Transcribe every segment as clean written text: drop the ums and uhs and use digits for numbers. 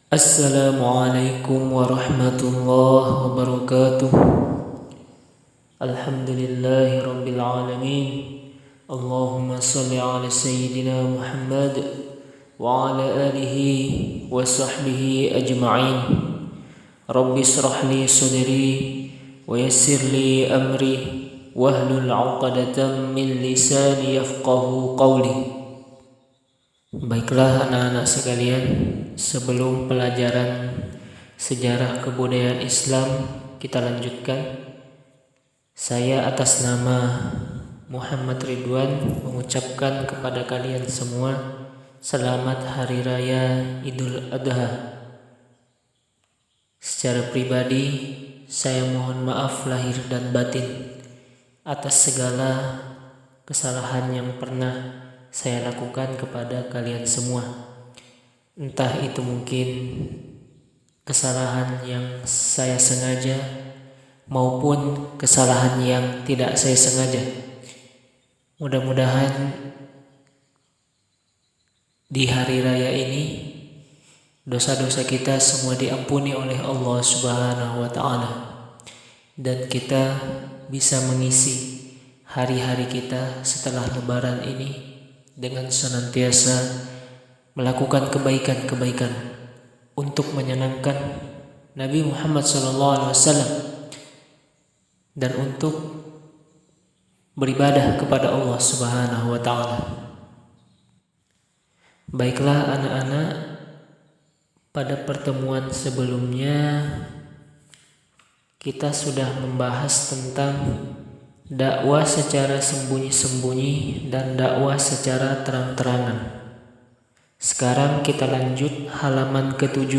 Assalamualaikum warahmatullahi wabarakatuh. Alhamdulillahi rabbil alamin. Allahumma salli ala sayyidina Muhammad wa ala alihi wa sahbihi ajma'in. Rabbi israh li sadri wa yassir li amri wahlul 'uqdatam min lisani yafqahu qawli. Baiklah anak-anak sekalian, sebelum pelajaran sejarah kebudayaan Islam kita lanjutkan. Saya atas nama Muhammad Ridwan mengucapkan kepada kalian semua selamat Hari Raya Idul Adha. Secara pribadi saya mohon maaf lahir dan batin atas segala kesalahan yang pernah saya lakukan kepada kalian semua. Entah itu mungkin kesalahan yang saya sengaja maupun kesalahan yang tidak saya sengaja. Mudah-mudahan di hari raya ini dosa-dosa kita semua diampuni oleh Allah Subhanahu wa ta'ala, dan kita bisa mengisi hari-hari kita setelah lebaran ini dengan senantiasa melakukan kebaikan-kebaikan untuk menyenangkan Nabi Muhammad SAW dan untuk beribadah kepada Allah Subhanahu wa ta'ala. Baiklah anak-anak, pada pertemuan sebelumnya kita sudah membahas tentang dakwah secara sembunyi-sembunyi dan dakwah secara terang-terangan. Sekarang kita lanjut halaman ke-7.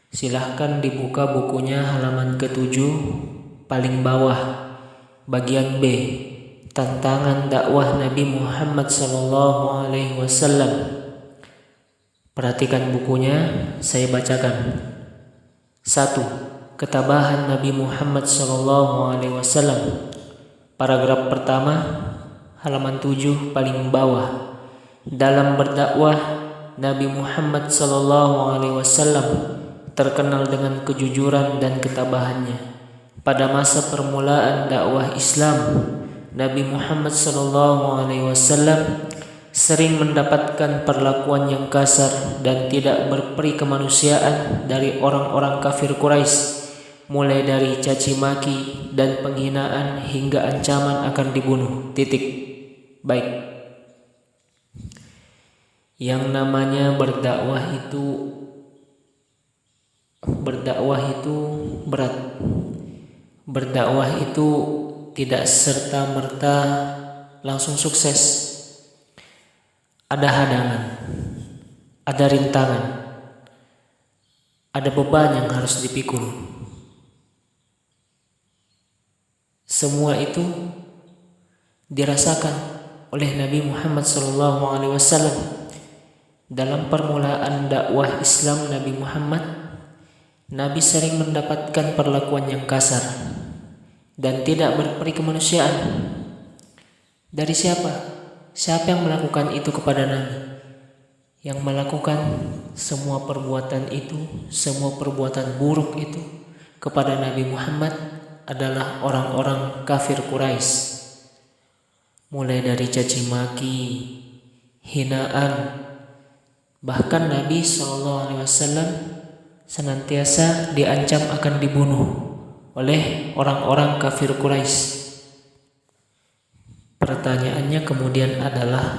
Silahkan dibuka bukunya halaman ke-7 paling bawah, bagian B, tantangan dakwah Nabi Muhammad SAW. Perhatikan bukunya, saya bacakan. 1. Ketabahan Nabi Muhammad SAW. Paragraf pertama, halaman 7 paling bawah. Dalam berdakwah, Nabi Muhammad SAW terkenal dengan kejujuran dan ketabahannya. Pada masa permulaan dakwah Islam, Nabi Muhammad SAW sering mendapatkan perlakuan yang kasar dan tidak berperi kemanusiaan dari orang-orang kafir Quraisy, mulai dari caci maki dan penghinaan hingga ancaman akan dibunuh. Baik. Yang namanya berdakwah itu berat. Berdakwah itu tidak serta-merta langsung sukses. Ada hadangan, ada rintangan, ada beban yang harus dipikul. Semua itu dirasakan oleh Nabi Muhammad SAW. Dalam permulaan dakwah Islam Nabi Muhammad, Nabi sering mendapatkan perlakuan yang kasar dan tidak berperi kemanusiaan. Dari siapa? Siapa yang melakukan itu kepada Nabi? Yang melakukan semua perbuatan itu, semua perbuatan buruk itu kepada Nabi Muhammad adalah orang-orang kafir Quraisy. Mulai dari caci maki, hinaan, bahkan Nabi SAW senantiasa diancam akan dibunuh oleh orang-orang kafir Quraisy. Pertanyaannya kemudian adalah,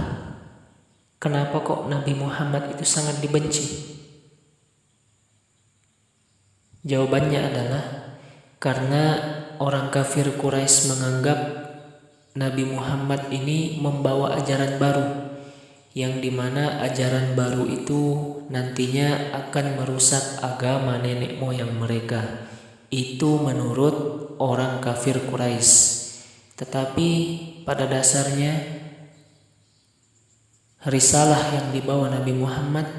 kenapa kok Nabi Muhammad itu sangat dibenci? Jawabannya adalah karena orang kafir Quraisy menganggap Nabi Muhammad ini membawa ajaran baru, yang dimana ajaran baru itu nantinya akan merusak agama nenek moyang mereka. Itu menurut orang kafir Quraisy. Tetapi pada dasarnya risalah yang dibawa Nabi Muhammad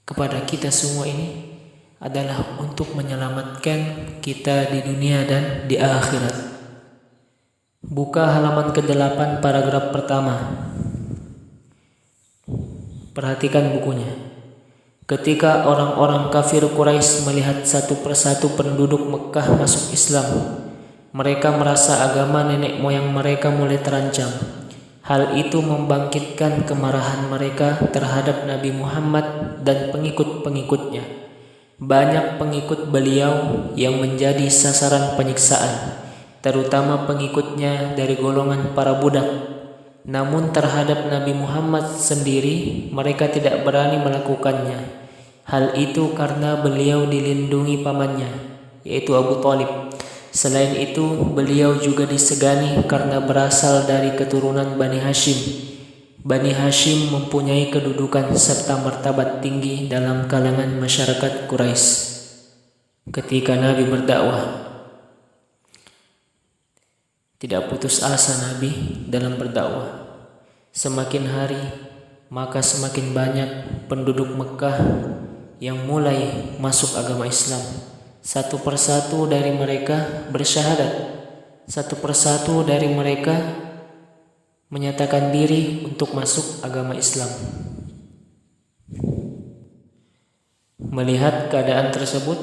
kepada kita semua ini adalah untuk menyelamatkan kita di dunia dan di akhirat. Buka halaman ke-8 paragraf pertama. Perhatikan bukunya. Ketika orang-orang kafir Quraisy melihat satu persatu penduduk Mekah masuk Islam, mereka merasa agama nenek moyang mereka mulai terancam. Hal itu membangkitkan kemarahan mereka terhadap Nabi Muhammad dan pengikut-pengikutnya. Banyak pengikut beliau yang menjadi sasaran penyiksaan, terutama pengikutnya dari golongan para budak. Namun terhadap Nabi Muhammad sendiri mereka tidak berani melakukannya. Hal itu karena beliau dilindungi pamannya, yaitu Abu Thalib. Selain itu beliau juga disegani karena berasal dari keturunan Bani Hashim. Bani Hashim mempunyai kedudukan serta martabat tinggi dalam kalangan masyarakat Quraisy. Ketika Nabi berdakwah, tidak putus asa Nabi dalam berdakwah. Semakin hari, maka semakin banyak penduduk Mekah yang mulai masuk agama Islam. Satu persatu dari mereka bersyahadat. Satu persatu dari mereka menyatakan diri untuk masuk agama Islam. Melihat keadaan tersebut,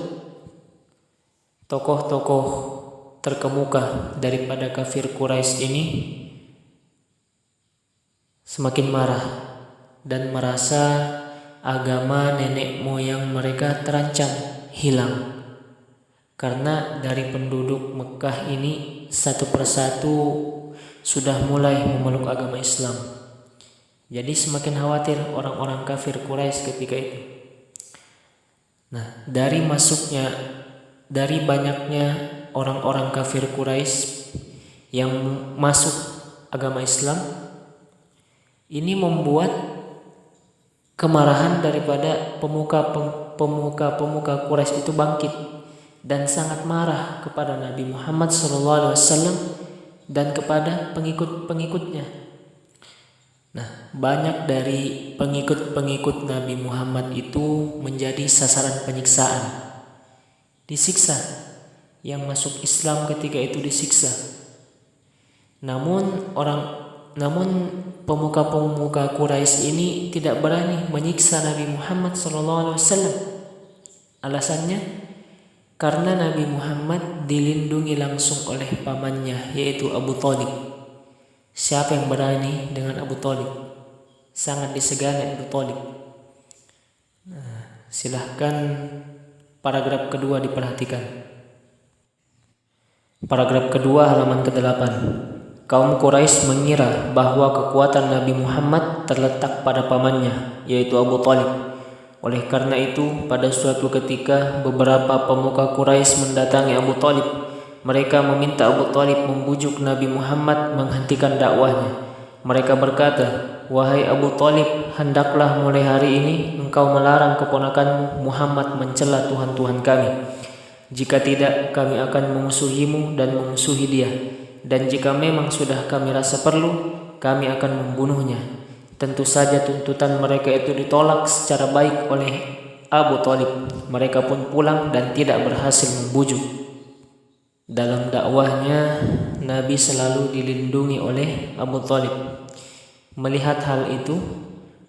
tokoh-tokoh terkemuka daripada kafir Quraisy ini semakin marah dan merasa agama nenek moyang mereka terancam hilang, karena dari penduduk Mekah ini satu persatu sudah mulai memeluk agama Islam. Jadi semakin khawatir orang-orang kafir Quraisy ketika itu. Nah, dari banyaknya orang-orang kafir Quraisy yang masuk agama Islam, ini membuat kemarahan daripada pemuka-pemuka Quraisy itu bangkit dan sangat marah kepada Nabi Muhammad SAW dan kepada pengikut-pengikutnya. Nah, banyak dari pengikut-pengikut Nabi Muhammad itu menjadi sasaran penyiksaan, disiksa. Yang masuk Islam ketika itu disiksa. Namun pemuka-pemuka Quraisy ini tidak berani menyiksa Nabi Muhammad SAW. Alasannya karena Nabi Muhammad dilindungi langsung oleh pamannya, yaitu Abu Thalib. Siapa yang berani dengan Abu Thalib? Sangat disegani Abu Thalib. Nah, silahkan paragraf kedua diperhatikan. Paragraf kedua halaman ke-8. Kaum Quraisy mengira bahwa kekuatan Nabi Muhammad terletak pada pamannya, yaitu Abu Thalib. Oleh karena itu, pada suatu ketika beberapa pemuka Quraisy mendatangi Abu Thalib. Mereka meminta Abu Thalib membujuk Nabi Muhammad menghentikan dakwahnya. Mereka berkata, "Wahai Abu Thalib, hendaklah mulai hari ini engkau melarang keponakanmu Muhammad mencela Tuhan-Tuhan kami. Jika tidak, kami akan memusuhimu dan memusuhi dia. Dan jika memang sudah kami rasa perlu, kami akan membunuhnya." Tentu saja tuntutan mereka itu ditolak secara baik oleh Abu Thalib. Mereka pun pulang dan tidak berhasil membujuk. Dalam dakwahnya, Nabi selalu dilindungi oleh Abu Thalib. Melihat hal itu,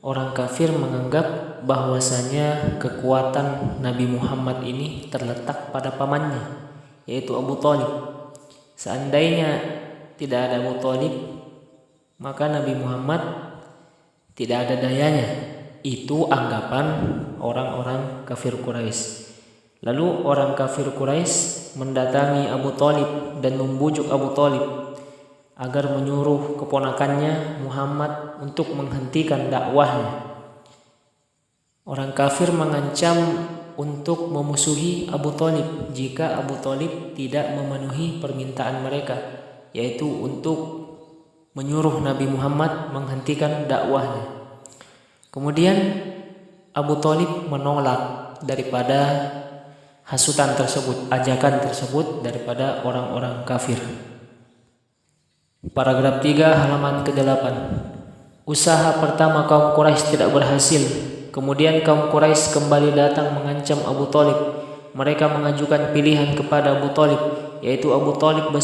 orang kafir menganggap bahwasanya kekuatan Nabi Muhammad ini terletak pada pamannya, yaitu Abu Thalib. Seandainya tidak ada Abu Thalib, maka Nabi Muhammad tidak ada dayanya. Itu anggapan orang-orang kafir Quraisy. Lalu orang kafir Quraisy mendatangi Abu Thalib dan membujuk Abu Thalib agar menyuruh keponakannya Muhammad untuk menghentikan dakwahnya. Orang kafir mengancam untuk memusuhi Abu Thalib jika Abu Thalib tidak memenuhi permintaan mereka, yaitu untuk menyuruh Nabi Muhammad menghentikan dakwahnya. Kemudian Abu Thalib menolak daripada hasutan tersebut, ajakan tersebut daripada orang-orang kafir. Paragraf 3 halaman ke-8. Usaha pertama kaum Quraisy tidak berhasil. Kemudian kaum Quraisy kembali datang mengancam Abu Thalib. Mereka mengajukan pilihan kepada Abu Thalib, yaitu Abu Thalib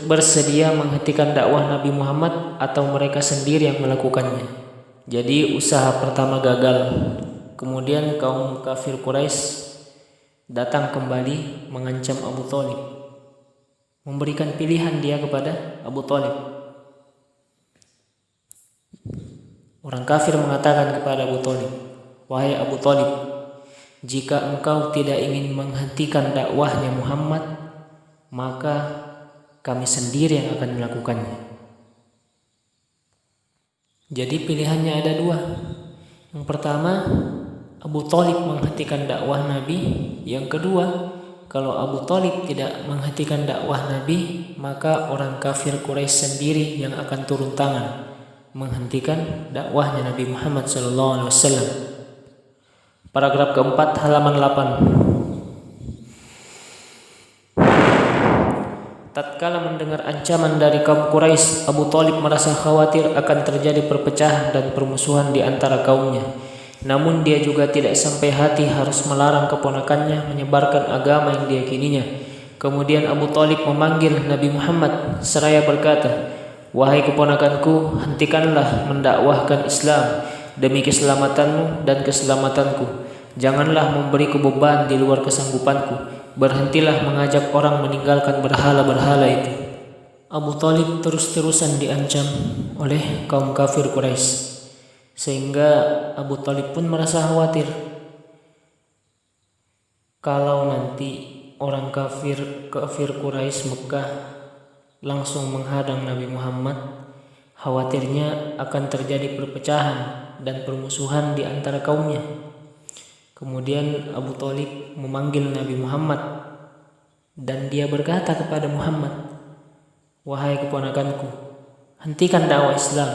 bersedia menghentikan dakwah Nabi Muhammad atau mereka sendiri yang melakukannya. Jadi usaha pertama gagal. Kemudian kaum kafir Quraisy datang kembali mengancam Abu Thalib, memberikan pilihan dia kepada Abu Thalib. Orang kafir mengatakan kepada Abu Thalib, "Wahai Abu Thalib, jika engkau tidak ingin menghentikan dakwahnya Muhammad, maka kami sendiri yang akan melakukannya." Jadi pilihannya ada dua. Yang pertama, Abu Thalib menghentikan dakwah Nabi. Yang kedua, kalau Abu Thalib tidak menghentikan dakwah Nabi, maka orang kafir Quraisy sendiri yang akan turun tangan menghentikan dakwahnya Nabi Muhammad SAW. Paragraf keempat, halaman 8. Tatkala mendengar ancaman dari kaum Quraisy, Abu Thalib merasa khawatir akan terjadi perpecahan dan permusuhan di antara kaumnya. Namun dia juga tidak sampai hati harus melarang keponakannya menyebarkan agama yang diyakininya. Kemudian Abu Thalib memanggil Nabi Muhammad seraya berkata, "Wahai keponakanku, hentikanlah mendakwahkan Islam demi keselamatanmu dan keselamatanku. Janganlah memberiku beban di luar kesanggupanku. Berhentilah mengajak orang meninggalkan berhala-berhala itu." Abu Thalib terus-terusan diancam oleh kaum kafir Quraisy, sehingga Abu Thalib pun merasa khawatir kalau nanti orang kafir Quraisy Mekah langsung menghadang Nabi Muhammad, khawatirnya akan terjadi perpecahan dan permusuhan di antara kaumnya. Kemudian Abu Thalib memanggil Nabi Muhammad dan dia berkata kepada Muhammad, "Wahai keponakanku, hentikan dakwah Islam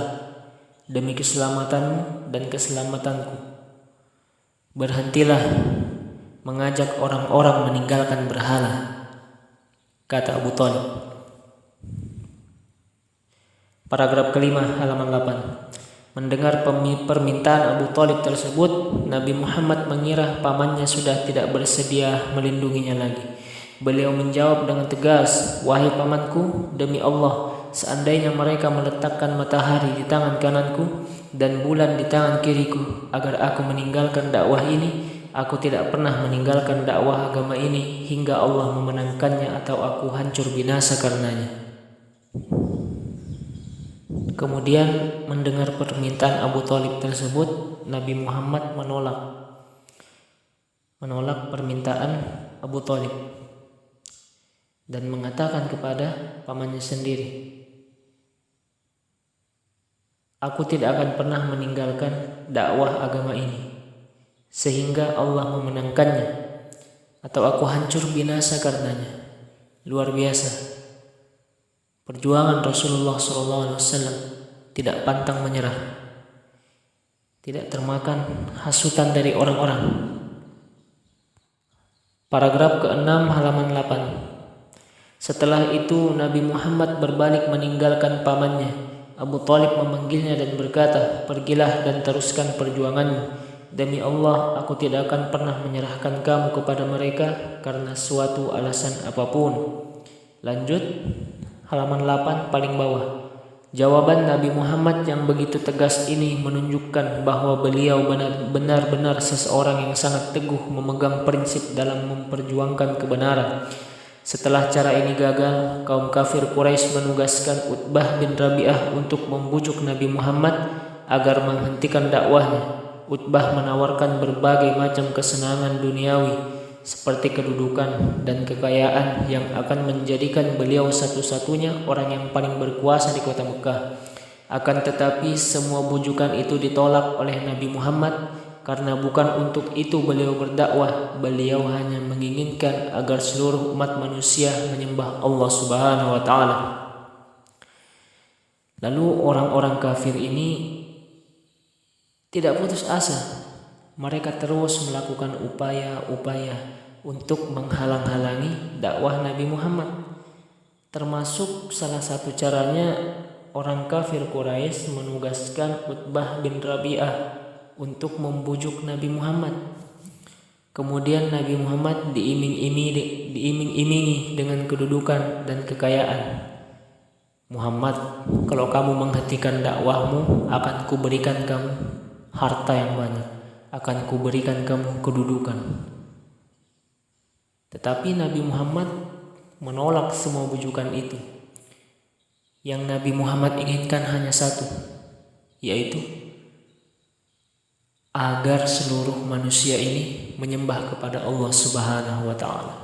demi keselamatanmu dan keselamatanku. Berhentilah mengajak orang-orang meninggalkan berhala," kata Abu Thalib. Paragraf kelima, halaman 8. Mendengar permintaan Abu Thalib tersebut, Nabi Muhammad mengira pamannya sudah tidak bersedia melindunginya lagi. Beliau menjawab dengan tegas, "Wahai pamanku, demi Allah, seandainya mereka meletakkan matahari di tangan kananku dan bulan di tangan kiriku agar aku meninggalkan dakwah ini, aku tidak pernah meninggalkan dakwah agama ini hingga Allah memenangkannya atau aku hancur binasa karenanya." Kemudian mendengar permintaan Abu Thalib tersebut, Nabi Muhammad menolak permintaan Abu Thalib dan mengatakan kepada pamannya sendiri, "Aku tidak akan pernah meninggalkan dakwah agama ini sehingga Allah memenangkannya atau aku hancur binasa karenanya." Luar biasa. Perjuangan Rasulullah SAW tidak pantang menyerah, tidak termakan hasutan dari orang-orang. Paragraf ke-6, halaman 8. Setelah itu Nabi Muhammad berbalik meninggalkan pamannya. Abu Thalib memanggilnya dan berkata, "Pergilah dan teruskan perjuanganmu. Demi Allah, aku tidak akan pernah menyerahkan kamu kepada mereka karena suatu alasan apapun." Lanjut, halaman 8 paling bawah. Jawaban Nabi Muhammad yang begitu tegas ini menunjukkan bahwa beliau benar-benar seseorang yang sangat teguh memegang prinsip dalam memperjuangkan kebenaran. Setelah cara ini gagal, kaum kafir Quraisy menugaskan Utbah bin Rabi'ah untuk membujuk Nabi Muhammad agar menghentikan dakwahnya. Utbah menawarkan berbagai macam kesenangan duniawi seperti kedudukan dan kekayaan yang akan menjadikan beliau satu-satunya orang yang paling berkuasa di kota Mekah. Akan tetapi semua bujukan itu ditolak oleh Nabi Muhammad karena bukan untuk itu beliau berdakwah. Beliau hanya menginginkan agar seluruh umat manusia menyembah Allah Subhanahu wa taala. Lalu orang-orang kafir ini tidak putus asa. Mereka terus melakukan upaya-upaya untuk menghalang-halangi dakwah Nabi Muhammad. Termasuk salah satu caranya, orang kafir Quraisy menugaskan Utbah bin Rabi'ah untuk membujuk Nabi Muhammad. Kemudian Nabi Muhammad diiming-imingi dengan kedudukan dan kekayaan. "Muhammad, kalau kamu menghentikan dakwahmu, akan kuberikan kamu harta yang banyak. akan kuberikan kamu kedudukan. Tetapi Nabi Muhammad menolak semua bujukan itu. Yang Nabi Muhammad inginkan hanya satu, yaitu agar seluruh manusia ini menyembah kepada Allah Subhanahu wa Ta'ala.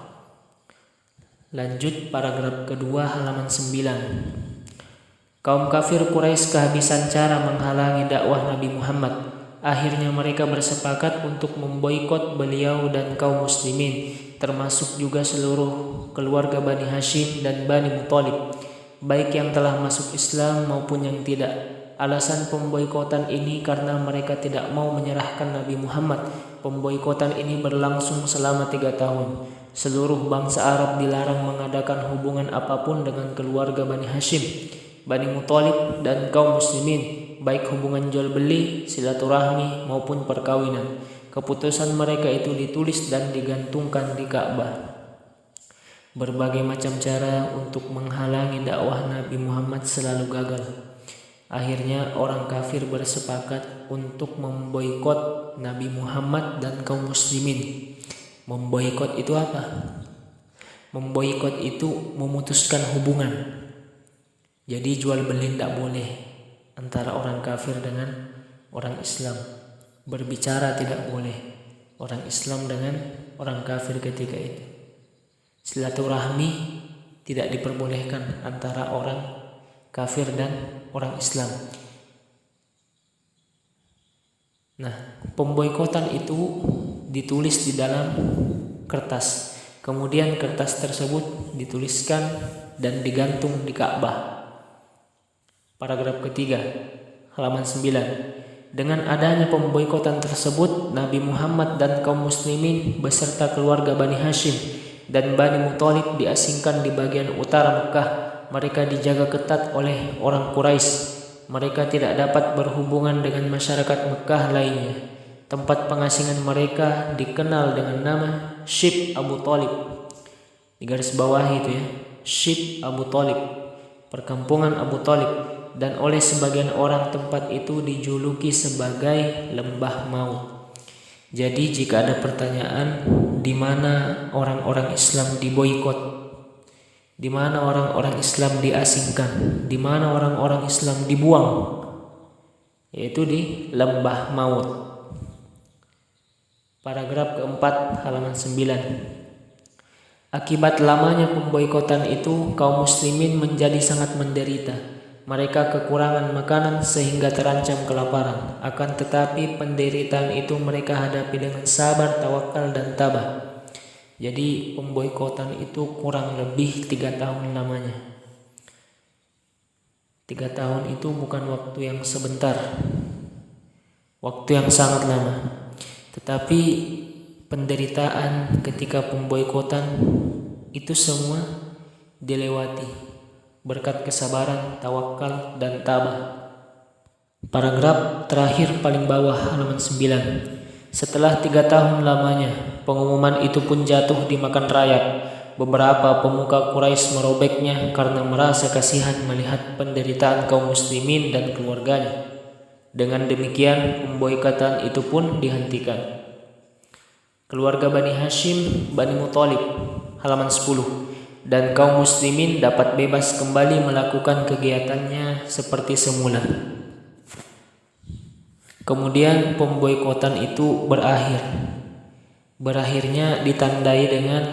Lanjut paragraf kedua halaman 9. Kaum kafir Quraisy kehabisan cara menghalangi dakwah Nabi Muhammad. Akhirnya mereka bersepakat untuk memboikot beliau dan kaum muslimin, termasuk juga seluruh keluarga Bani Hashim dan Bani Muthalib, baik yang telah masuk Islam maupun yang tidak. Alasan pemboikotan ini karena mereka tidak mau menyerahkan Nabi Muhammad. Pemboikotan ini berlangsung selama 3 tahun. Seluruh bangsa Arab dilarang mengadakan hubungan apapun dengan keluarga Bani Hashim, Bani Muthalib dan kaum muslimin, baik hubungan jual beli, silaturahmi maupun perkawinan. Keputusan mereka itu ditulis dan digantungkan di Ka'bah. Berbagai macam cara untuk menghalangi dakwah Nabi Muhammad selalu gagal. Akhirnya orang kafir bersepakat untuk memboikot Nabi Muhammad dan kaum muslimin. Memboikot itu apa? Memboikot itu memutuskan hubungan. Jadi jual beli tidak boleh antara orang kafir dengan orang Islam. Berbicara tidak boleh orang Islam dengan orang kafir ketika itu. Silaturahmi tidak diperbolehkan antara orang kafir dan orang Islam. Nah, pemboikotan itu ditulis di dalam kertas. Kemudian kertas tersebut dituliskan dan digantung di Ka'bah. Paragraf ketiga, halaman 9. Dengan adanya pemboikotan tersebut, Nabi Muhammad dan kaum muslimin beserta keluarga Bani Hashim dan Bani Muthalib diasingkan di bagian utara Mekah. Mereka dijaga ketat oleh orang Quraisy. Mereka tidak dapat berhubungan dengan masyarakat Mekah lainnya. Tempat pengasingan mereka dikenal dengan nama Shib Abu Thalib. Di garis bawah itu ya, Shib Abu Thalib, perkampungan Abu Thalib. Dan oleh sebagian orang tempat itu dijuluki sebagai lembah maut. Jadi jika ada pertanyaan di mana orang-orang Islam diboikot, di mana orang-orang Islam diasingkan, di mana orang-orang Islam dibuang, yaitu di lembah maut. Paragraf keempat halaman 9. Akibat lamanya pemboikotan itu, kaum muslimin menjadi sangat menderita. Mereka kekurangan makanan sehingga terancam kelaparan. Akan tetapi penderitaan itu mereka hadapi dengan sabar, tawakal dan tabah. Jadi pemboikotan itu kurang lebih 3 tahun lamanya. 3 tahun itu bukan waktu yang sebentar, waktu yang sangat lama. Tetapi penderitaan ketika pemboikotan itu semua dilewati berkat kesabaran, tawakal dan tabah. Paragraf terakhir paling bawah halaman 9. Setelah 3 tahun lamanya, pengumuman itu pun jatuh dimakan rayap. Beberapa pemuka Quraisy merobeknya karena merasa kasihan melihat penderitaan kaum muslimin dan keluarganya. Dengan demikian, pemboikotan itu pun dihentikan. Keluarga Bani Hashim, Bani Muthalib, halaman 10. Dan kaum muslimin dapat bebas kembali melakukan kegiatannya seperti semula. Kemudian pemboikotan itu berakhir. Berakhirnya ditandai dengan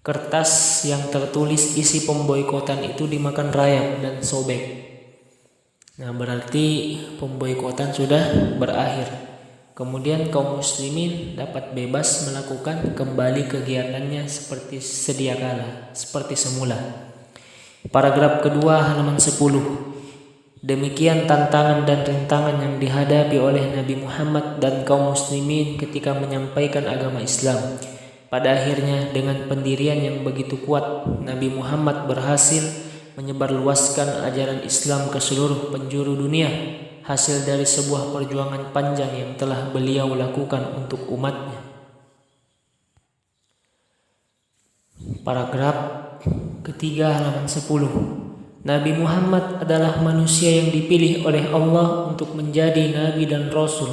kertas yang tertulis isi pemboikotan itu dimakan rayap dan sobek. Nah, berarti pemboikotan sudah berakhir. Kemudian kaum muslimin dapat bebas melakukan kembali kegiatannya seperti sedia kala, seperti semula. Paragraf kedua halaman 10. Demikian tantangan dan rintangan yang dihadapi oleh Nabi Muhammad dan kaum muslimin ketika menyampaikan agama Islam. Pada akhirnya dengan pendirian yang begitu kuat, Nabi Muhammad berhasil menyebarluaskan ajaran Islam ke seluruh penjuru dunia, hasil dari sebuah perjuangan panjang yang telah beliau lakukan untuk umatnya. Paragraf ketiga halaman 10. Nabi Muhammad adalah manusia yang dipilih oleh Allah untuk menjadi nabi dan rasul.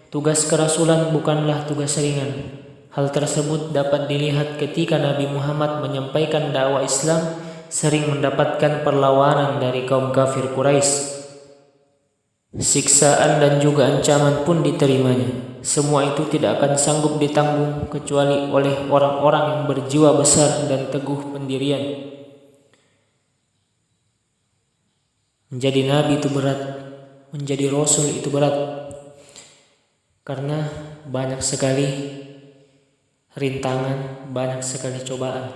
Tugas kerasulan bukanlah tugas ringan. Hal tersebut dapat dilihat ketika Nabi Muhammad menyampaikan dakwah Islam sering mendapatkan perlawanan dari kaum kafir Quraisy. Siksaan dan juga ancaman pun diterimanya. Semua itu tidak akan sanggup ditanggung kecuali oleh orang-orang yang berjiwa besar dan teguh pendirian. Menjadi nabi itu berat, menjadi rasul itu berat, karena banyak sekali rintangan, banyak sekali cobaan.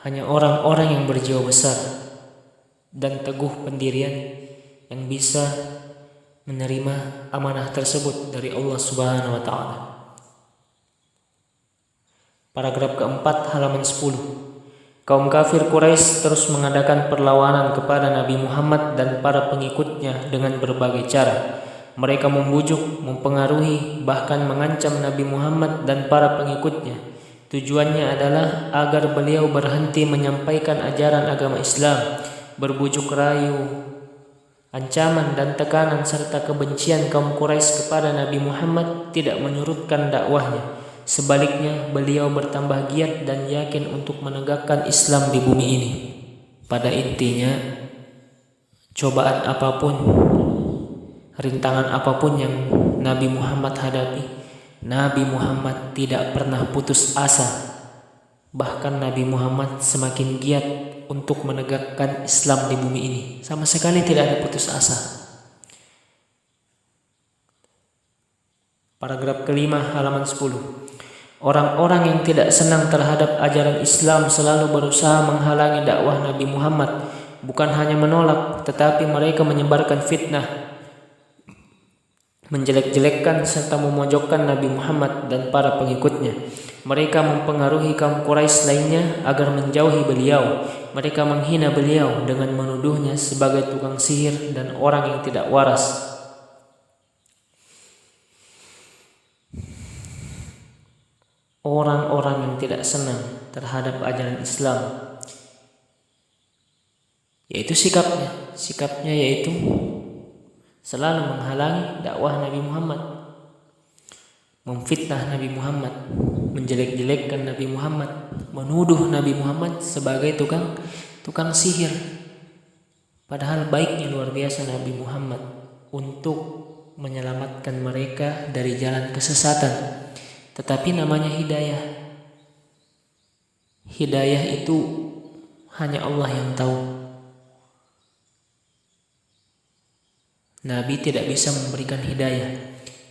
Hanya orang-orang yang berjiwa besar dan teguh pendirian yang bisa menerima amanah tersebut dari Allah Subhanahu wa taala. Paragraf keempat, halaman 10. Kaum kafir Quraisy terus mengadakan perlawanan kepada Nabi Muhammad dan para pengikutnya dengan berbagai cara. Mereka membujuk, mempengaruhi, bahkan mengancam Nabi Muhammad dan para pengikutnya. Tujuannya adalah agar beliau berhenti menyampaikan ajaran agama Islam, berbujuk rayu, ancaman dan tekanan serta kebencian kaum Quraisy kepada Nabi Muhammad tidak menyurutkan dakwahnya. Sebaliknya, beliau bertambah giat dan yakin untuk menegakkan Islam di bumi ini. Pada intinya, cobaan apapun, rintangan apapun yang Nabi Muhammad hadapi, Nabi Muhammad tidak pernah putus asa. Bahkan Nabi Muhammad semakin giat untuk menegakkan Islam di bumi ini. Sama sekali tidak ada putus asa. Paragraf kelima, halaman 10. Orang-orang yang tidak senang terhadap ajaran Islam selalu berusaha menghalangi dakwah Nabi Muhammad. Bukan hanya menolak, tetapi mereka menyebarkan fitnah, menjelek-jelekkan serta memojokkan Nabi Muhammad dan para pengikutnya. Mereka mempengaruhi kaum Quraisy lainnya agar menjauhi beliau. Mereka menghina beliau dengan menuduhnya sebagai tukang sihir dan orang yang tidak waras. Orang-orang yang tidak senang terhadap ajaran Islam, yaitu sikapnya yaitu selalu menghalangi dakwah Nabi Muhammad, memfitnah Nabi Muhammad, menjelek-jelekkan Nabi Muhammad, menuduh Nabi Muhammad sebagai tukang sihir. Padahal baiknya luar biasa Nabi Muhammad untuk menyelamatkan mereka dari jalan kesesatan. Tetapi namanya hidayah. Hidayah itu hanya Allah yang tahu. Nabi tidak bisa memberikan hidayah,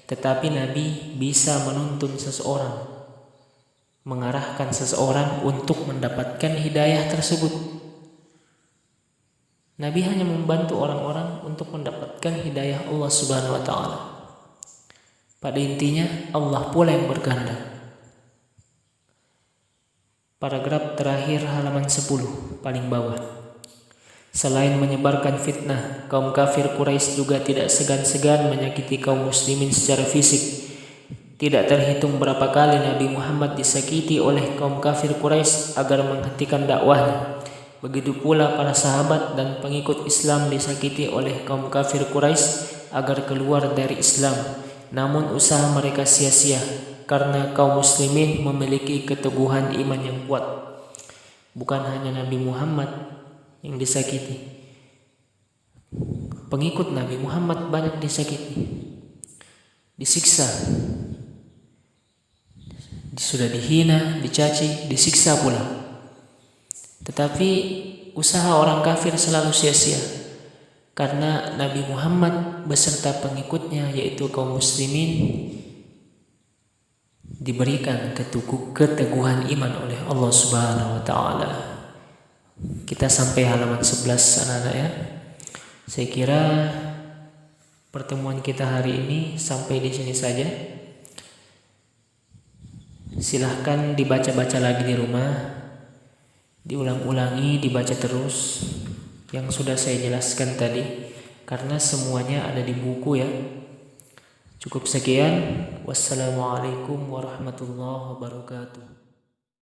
tetapi Nabi bisa menuntun seseorang, mengarahkan seseorang untuk mendapatkan hidayah tersebut. Nabi hanya membantu orang-orang untuk mendapatkan hidayah Allah Subhanahu wa taala. Pada intinya Allah pula yang berkehendak. Paragraf terakhir, halaman 10 paling bawah. Selain menyebarkan fitnah, kaum kafir Quraisy juga tidak segan-segan menyakiti kaum muslimin secara fisik. Tidak terhitung berapa kali Nabi Muhammad disakiti oleh kaum kafir Quraisy agar menghentikan dakwahnya. Begitu pula para sahabat dan pengikut Islam disakiti oleh kaum kafir Quraisy agar keluar dari Islam. Namun usaha mereka sia-sia karena kaum muslimin memiliki keteguhan iman yang kuat. Bukan hanya Nabi Muhammad yang disakiti, pengikut Nabi Muhammad banyak disakiti, disiksa, sudah dihina, dicaci, disiksa pula. Tetapi usaha orang kafir selalu sia-sia, karena Nabi Muhammad beserta pengikutnya yaitu kaum muslimin diberikan keteguhan iman oleh Allah Subhanahu wa taala. Kita sampai halaman 11 anak-anak ya. Saya kira pertemuan kita hari ini sampai di sini saja. Silahkan dibaca-baca lagi di rumah, diulang-ulangi, dibaca terus yang sudah saya jelaskan tadi, karena semuanya ada di buku ya. Cukup sekian. Wassalamualaikum warahmatullahi wabarakatuh.